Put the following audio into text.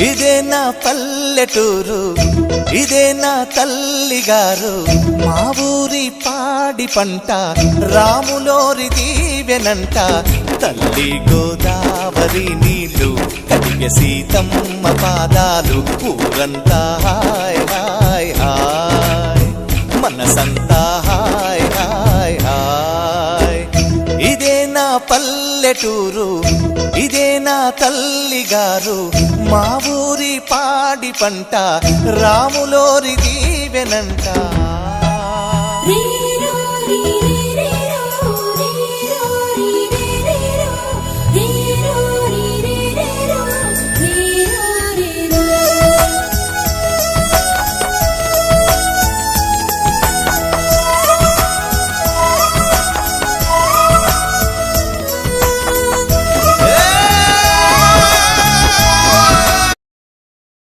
ఇదే నా పల్లెటూరు, ఇదే నా తల్లిగారు. మా ఊరి పాడి పంట రాములోరి దీవెనంట. తల్లి గోదావరి నీళ్ళు కడిగే సీతమ్మ పాదాలు. ఊరంతా హాయ్ హాయ్ హాయ్, మనసంతా హాయ్ హాయ్ హాయ్. ఇదే నా పల్లెటూరు, ఇదే నా తల్లిగారు. మా ఊరి పాడి పంట రాములోరి దీవెనంట.